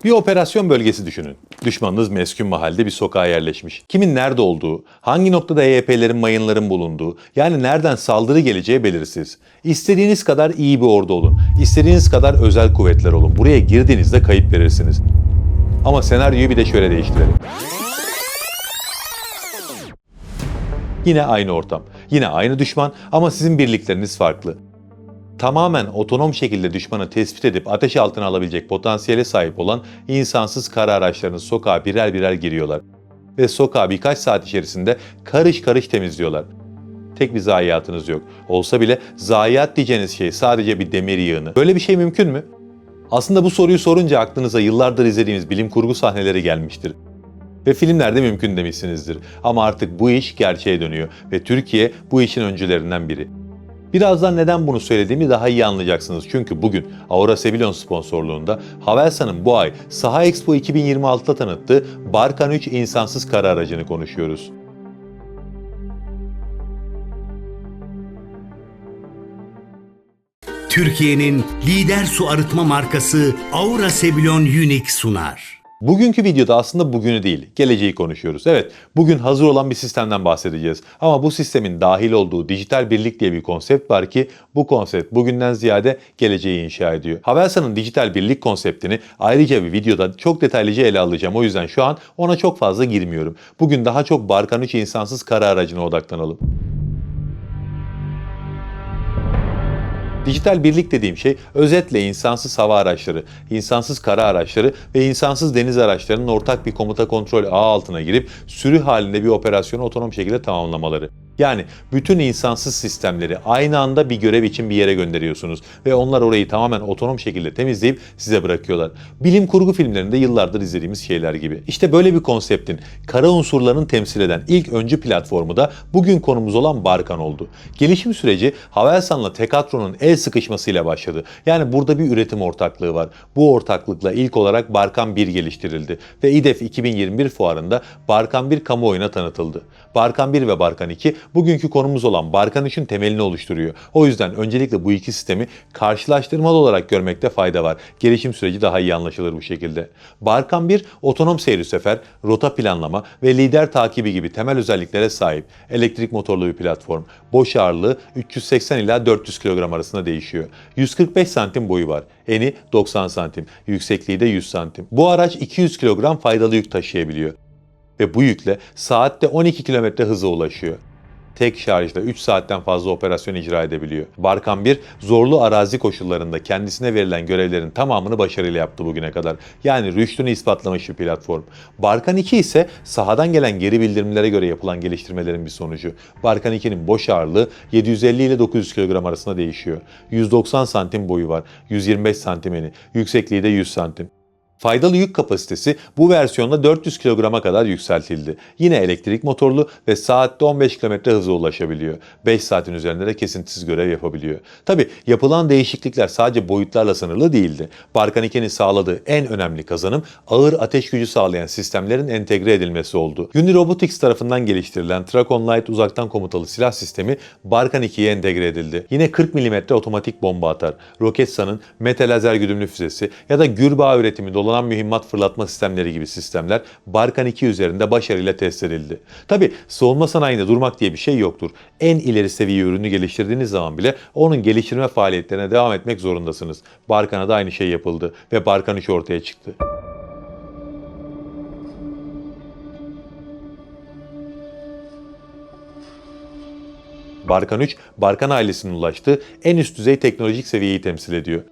Bir operasyon bölgesi düşünün. Düşmanınız meskun mahallede bir sokağa yerleşmiş. Kimin nerede olduğu, hangi noktada EYP'lerin, mayınların bulunduğu, yani nereden saldırı geleceği belirsiz. İstediğiniz kadar iyi bir ordu olun, istediğiniz kadar özel kuvvetler olun. Buraya girdiğinizde kayıp verirsiniz. Ama senaryoyu bir de şöyle değiştirelim. Yine aynı ortam, yine aynı düşman ama sizin birlikleriniz farklı. Tamamen otonom şekilde düşmanı tespit edip ateş altına alabilecek potansiyele sahip olan insansız kara araçlarının sokağa birer birer giriyorlar. Ve sokağı birkaç saat içerisinde karış karış temizliyorlar. Tek bir zayiatınız yok. Olsa bile zayiat diyeceğiniz şey sadece bir demir yığını. Böyle bir şey mümkün mü? Aslında bu soruyu sorunca aklınıza yıllardır izlediğimiz bilim kurgu sahneleri gelmiştir. Ve filmlerde mümkün demişsinizdir. Ama artık bu iş gerçeğe dönüyor ve Türkiye bu işin öncülerinden biri. Birazdan neden bunu söylediğimi daha iyi anlayacaksınız. Çünkü bugün Aura Sebilon sponsorluğunda Havelsan'ın bu ay Saha Expo 2026'da tanıttığı Barkan 3 insansız kara aracını konuşuyoruz. Türkiye'nin lider su arıtma markası Aura Sebilon Unique sunar. Bugünkü videoda aslında bugünü değil, geleceği konuşuyoruz. Evet, bugün hazır olan bir sistemden bahsedeceğiz. Ama bu sistemin dahil olduğu dijital birlik diye bir konsept var ki bu konsept bugünden ziyade geleceği inşa ediyor. Havelsan'ın dijital birlik konseptini ayrıca bir videoda çok detaylıca ele alacağım. O yüzden şu an ona çok fazla girmiyorum. Bugün daha çok Barkan 3 insansız kara aracına odaklanalım. Dijital birlik dediğim şey özetle insansız hava araçları, insansız kara araçları ve insansız deniz araçlarının ortak bir komuta kontrol ağı altına girip sürü halinde bir operasyonu otonom şekilde tamamlamaları. Yani bütün insansız sistemleri aynı anda bir görev için bir yere gönderiyorsunuz ve onlar orayı tamamen otonom şekilde temizleyip size bırakıyorlar. Bilim kurgu filmlerinde yıllardır izlediğimiz şeyler gibi. İşte böyle bir konseptin kara unsurlarını temsil eden ilk öncü platformu da bugün konumuz olan Barkan oldu. Gelişim süreci Havelsan'la Tekatron'un el sıkışmasıyla başladı. Yani burada bir üretim ortaklığı var. Bu ortaklıkla ilk olarak Barkan 1 geliştirildi ve İDEF 2021 fuarında Barkan 1 kamuoyuna tanıtıldı. Barkan 1 ve Barkan 2 bugünkü konumuz olan Barkan 3'ün temelini oluşturuyor. O yüzden öncelikle bu iki sistemi karşılaştırmalı olarak görmekte fayda var. Gelişim süreci daha iyi anlaşılır bu şekilde. Barkan 1, otonom seyir sefer, rota planlama ve lider takibi gibi temel özelliklere sahip. Elektrik motorlu bir platform. Boş ağırlığı 380 ila 400 kilogram arasında değişiyor. 145 santim boyu var. Eni 90 santim, yüksekliği de 100 santim. Bu araç 200 kilogram faydalı yük taşıyabiliyor. Ve bu yükle saatte 12 kilometre hıza ulaşıyor. Tek şarjda 3 saatten fazla operasyon icra edebiliyor. Barkan 1, zorlu arazi koşullarında kendisine verilen görevlerin tamamını başarıyla yaptı bugüne kadar. Yani rüştünü ispatlamış bir platform. Barkan 2 ise sahadan gelen geri bildirimlere göre yapılan geliştirmelerin bir sonucu. Barkan 2'nin boş ağırlığı 750 ile 900 kilogram arasında değişiyor. 190 santim boyu var, 125 santim eni, yüksekliği de 100 santim. Faydalı yük kapasitesi bu versiyonda 400 kilograma kadar yükseltildi. Yine elektrik motorlu ve saatte 15 km hıza ulaşabiliyor. 5 saatin üzerinde de kesintisiz görev yapabiliyor. Tabi yapılan değişiklikler sadece boyutlarla sınırlı değildi. Barkan 2'nin sağladığı en önemli kazanım ağır ateş gücü sağlayan sistemlerin entegre edilmesi oldu. Uni Robotics tarafından geliştirilen Trakon Light uzaktan komutalı silah sistemi Barkan 2'ye entegre edildi. Yine 40 mm otomatik bomba atar. Roketsan'ın meta lazer güdümlü füzesi ya da Gürbağ üretimi dolanan mühimmat fırlatma sistemleri gibi sistemler Barkan 2 üzerinde başarıyla test edildi. Tabi savunma sanayinde durmak diye bir şey yoktur. En ileri seviye ürünü geliştirdiğiniz zaman bile onun geliştirme faaliyetlerine devam etmek zorundasınız. Barkan'a da aynı şey yapıldı ve Barkan 3 ortaya çıktı. Barkan 3, Barkan ailesinin ulaştığı en üst düzey teknolojik seviyeyi temsil ediyor.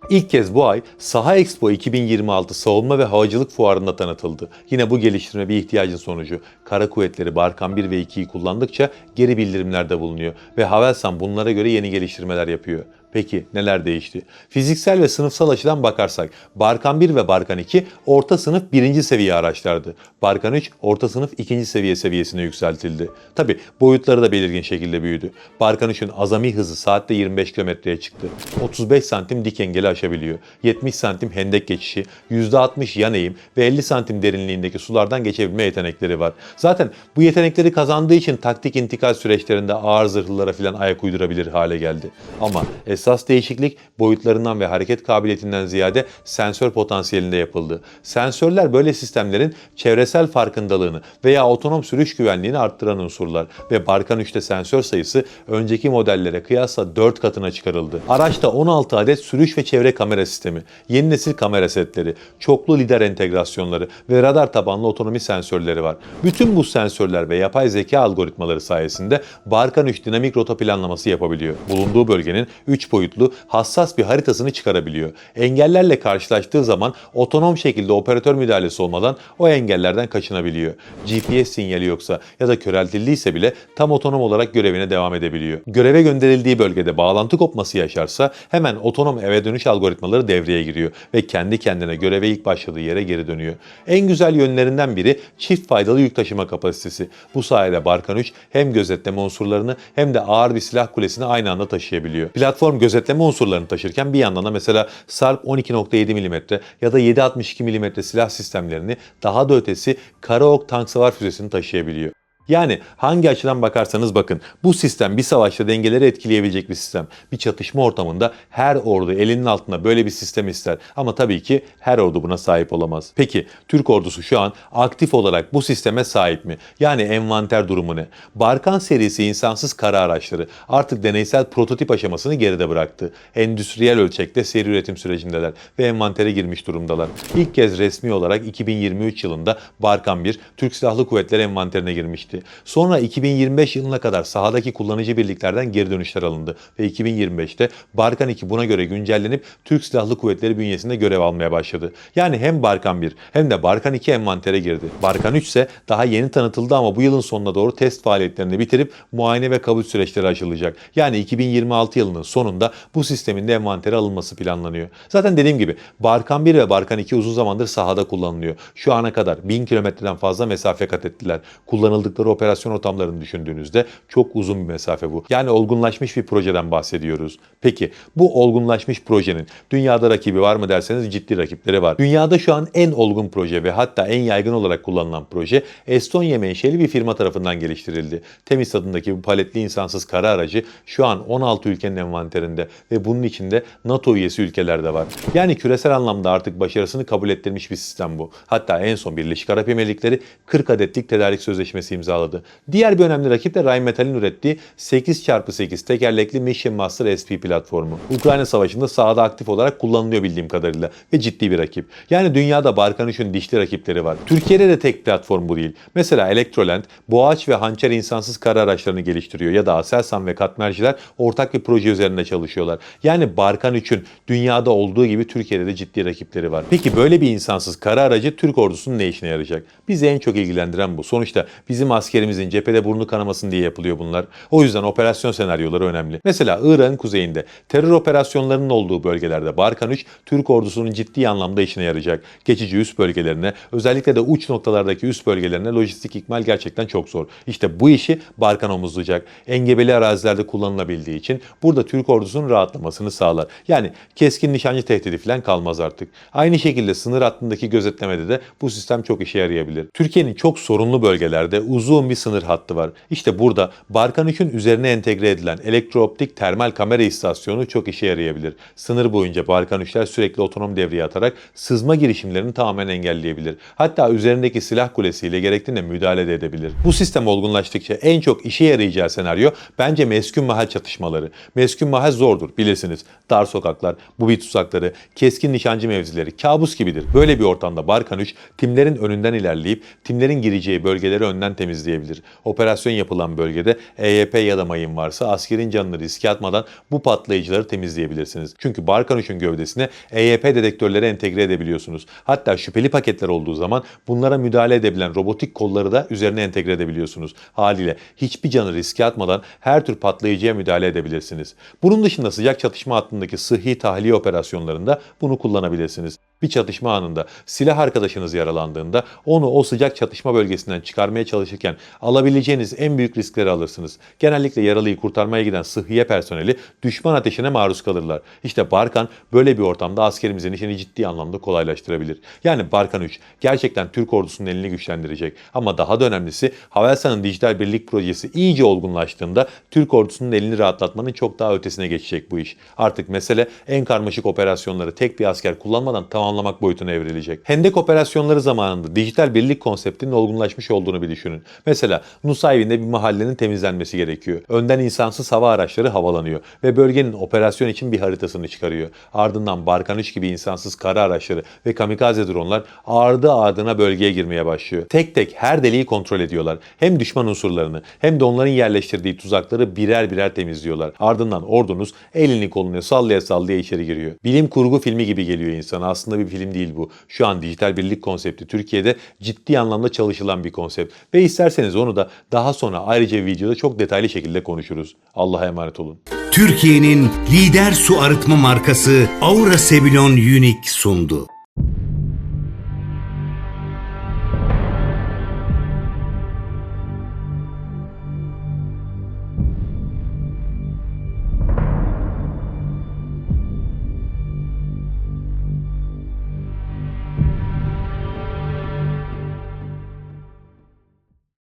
İlk kez bu ay Saha Expo 2026 Savunma ve Havacılık Fuarı'nda tanıtıldı. Yine bu geliştirme bir ihtiyacın sonucu. Kara kuvvetleri Barkan 1 ve 2'yi kullandıkça geri bildirimlerde bulunuyor ve Havelsan bunlara göre yeni geliştirmeler yapıyor. Peki neler değişti? Fiziksel ve sınıfsal açıdan bakarsak Barkan 1 ve Barkan 2 orta sınıf 1. seviye araçlardı. Barkan 3 orta sınıf 2. seviye seviyesine yükseltildi. Tabi boyutları da belirgin şekilde büyüdü. Barkan 3'ün azami hızı saatte 25 kilometreye çıktı. 35 santim dik engeli aşabiliyor. 70 santim hendek geçişi, %60 yan eğim ve 50 santim derinliğindeki sulardan geçebilme yetenekleri var. Zaten bu yetenekleri kazandığı için taktik intikal süreçlerinde ağır zırhlılara filan ayak uydurabilir hale geldi. Ama Esas değişiklik boyutlarından ve hareket kabiliyetinden ziyade sensör potansiyelinde yapıldı. Sensörler böyle sistemlerin çevresel farkındalığını veya otonom sürüş güvenliğini arttıran unsurlar ve Barkan 3'te sensör sayısı önceki modellere kıyasla 4 katına çıkarıldı. Araçta 16 adet sürüş ve çevre kamera sistemi, yeni nesil kamera setleri, çoklu lidar entegrasyonları ve radar tabanlı otonomi sensörleri var. Bütün bu sensörler ve yapay zeka algoritmaları sayesinde Barkan 3 dinamik rota planlaması yapabiliyor. Bulunduğu bölgenin 3 boyutlu hassas bir haritasını çıkarabiliyor. Engellerle karşılaştığı zaman otonom şekilde operatör müdahalesi olmadan o engellerden kaçınabiliyor. GPS sinyali yoksa ya da köreltildiyse bile tam otonom olarak görevine devam edebiliyor. Göreve gönderildiği bölgede bağlantı kopması yaşarsa hemen otonom eve dönüş algoritmaları devreye giriyor ve kendi kendine göreve ilk başladığı yere geri dönüyor. En güzel yönlerinden biri çift faydalı yük taşıma kapasitesi. Bu sayede Barkan 3 hem gözetleme unsurlarını hem de ağır bir silah kulesini aynı anda taşıyabiliyor. Platform gözetleme unsurlarını taşırken bir yandan da mesela Sarp 12.7 mm ya da 7.62 mm silah sistemlerini, daha da ötesi Karaok tank savar füzesini taşıyabiliyor. Yani hangi açıdan bakarsanız bakın, bu sistem bir savaşta dengeleri etkileyebilecek bir sistem. Bir çatışma ortamında her ordu elinin altında böyle bir sistem ister. Ama tabii ki her ordu buna sahip olamaz. Peki Türk ordusu şu an aktif olarak bu sisteme sahip mi? Yani envanter durumu ne? Barkan serisi insansız kara araçları artık deneysel prototip aşamasını geride bıraktı. Endüstriyel ölçekte seri üretim sürecindeler ve envantere girmiş durumdalar. İlk kez resmi olarak 2023 yılında Barkan 1 Türk Silahlı Kuvvetleri envanterine girmişti. Sonra 2025 yılına kadar sahadaki kullanıcı birliklerden geri dönüşler alındı ve 2025'te Barkan 2 buna göre güncellenip Türk Silahlı Kuvvetleri bünyesinde görev almaya başladı. Yani hem Barkan 1 hem de Barkan 2 envantere girdi. Barkan 3 ise daha yeni tanıtıldı ama bu yılın sonuna doğru test faaliyetlerini bitirip muayene ve kabul süreçleri açılacak. Yani 2026 yılının sonunda bu sistemin de envantere alınması planlanıyor. Zaten dediğim gibi Barkan 1 ve Barkan 2 uzun zamandır sahada kullanılıyor. Şu ana kadar 1000 kilometreden fazla mesafe kat ettiler. Kullanıldıkları operasyon ortamlarını düşündüğünüzde çok uzun bir mesafe bu. Yani olgunlaşmış bir projeden bahsediyoruz. Peki bu olgunlaşmış projenin dünyada rakibi var mı derseniz ciddi rakipleri var. Dünyada şu an en olgun proje ve hatta en yaygın olarak kullanılan proje Estonya menşeli bir firma tarafından geliştirildi. Temis adındaki bu paletli insansız kara aracı şu an 16 ülkenin envanterinde ve bunun içinde NATO üyesi ülkeler de var. Yani küresel anlamda artık başarısını kabul ettirmiş bir sistem bu. Hatta en son Birleşik Arap Emirlikleri 40 adetlik tedarik sözleşmesi imzaladı. Diğer bir önemli rakip de Rheinmetall'in ürettiği 8x8 tekerlekli Mission Master SP platformu. Ukrayna Savaşı'nda sahada aktif olarak kullanılıyor bildiğim kadarıyla ve ciddi bir rakip. Yani dünyada Barkan 3'ün dişli rakipleri var. Türkiye'de de tek platform bu değil. Mesela Elektrolend, Boğaç ve Hançer insansız kara araçlarını geliştiriyor ya da Aselsan ve Katmerciler ortak bir proje üzerinde çalışıyorlar. Yani Barkan 3'ün dünyada olduğu gibi Türkiye'de de ciddi rakipleri var. Peki böyle bir insansız kara aracı Türk ordusunun ne işine yarayacak? Bizi en çok ilgilendiren bu. Sonuçta bizim askerimizin cephede burnu kanamasın diye yapılıyor bunlar. O yüzden operasyon senaryoları önemli. Mesela Irak'ın kuzeyinde terör operasyonlarının olduğu bölgelerde Barkan 3 Türk ordusunun ciddi anlamda işine yarayacak. Geçici üst bölgelerine, özellikle de uç noktalardaki üst bölgelerine lojistik ikmal gerçekten çok zor. İşte bu işi Barkan omuzlayacak. Engebeli arazilerde kullanılabildiği için burada Türk ordusunun rahatlamasını sağlar. Yani keskin nişancı tehdidi falan kalmaz artık. Aynı şekilde sınır hattındaki gözetlemede de bu sistem çok işe yarayabilir. Türkiye'nin çok sorunlu bölgelerde uzun bir sınır hattı var. İşte burada Barkan 3'ün üzerine entegre edilen elektrooptik termal kamera istasyonu çok işe yarayabilir. Sınır boyunca Barkan 3'ler sürekli otonom devreye atarak sızma girişimlerini tamamen engelleyebilir. Hatta üzerindeki silah kulesiyle gerektiğinde müdahale de edebilir. Bu sistem olgunlaştıkça en çok işe yarayacağı senaryo bence meskun mahal çatışmaları. Meskun mahal zordur bilirsiniz. Dar sokaklar, bubi tuzakları, keskin nişancı mevzileri kabus gibidir. Böyle bir ortamda Barkan 3 timlerin önünden ilerleyip timlerin gireceği bölgeleri önden temizleyebilir. Operasyon yapılan bölgede EYP ya da mayın varsa askerin canını riske atmadan bu patlayıcıları temizleyebilirsiniz. Çünkü Barkan 3'ün gövdesine EYP dedektörleri entegre edebiliyorsunuz. Hatta şüpheli paketler olduğu zaman bunlara müdahale edebilen robotik kolları da üzerine entegre edebiliyorsunuz. Haliyle hiçbir canı riske atmadan her tür patlayıcıya müdahale edebilirsiniz. Bunun dışında sıcak çatışma hattındaki sıhhi tahliye operasyonlarında bunu kullanabilirsiniz. Bir çatışma anında silah arkadaşınız yaralandığında onu o sıcak çatışma bölgesinden çıkarmaya çalışırken alabileceğiniz en büyük riskleri alırsınız. Genellikle yaralıyı kurtarmaya giden sıhhiye personeli düşman ateşine maruz kalırlar. İşte Barkan böyle bir ortamda askerimizin işini ciddi anlamda kolaylaştırabilir. Yani Barkan 3 gerçekten Türk ordusunun elini güçlendirecek. Ama daha da önemlisi Havelsan'ın dijital birlik projesi iyice olgunlaştığında Türk ordusunun elini rahatlatmanın çok daha ötesine geçecek bu iş. Artık mesele en karmaşık operasyonları tek bir asker kullanmadan tamamlamak boyutuna evrilecek. Hendek operasyonları zamanında dijital birlik konseptinin olgunlaşmış olduğunu bir düşünün. Mesela Nusaybin'de bir mahallenin temizlenmesi gerekiyor. Önden insansız hava araçları havalanıyor ve bölgenin operasyon için bir haritasını çıkarıyor. Ardından Barkan 3 gibi insansız kara araçları ve kamikaze dronlar ardı ardına bölgeye girmeye başlıyor. Tek tek her deliği kontrol ediyorlar. Hem düşman unsurlarını hem de onların yerleştirdiği tuzakları birer birer temizliyorlar. Ardından ordunuz elini kolunu sallaya sallaya içeri giriyor. Bilim kurgu filmi gibi geliyor insana. Aslında bir film değil bu. Şu an dijital birlik konsepti Türkiye'de ciddi anlamda çalışılan bir konsept. Ve isterseniz onu da daha sonra ayrıca bir videoda çok detaylı şekilde konuşuruz. Allah'a emanet olun. Türkiye'nin lider su arıtma markası Aura Sebilon Unique sundu.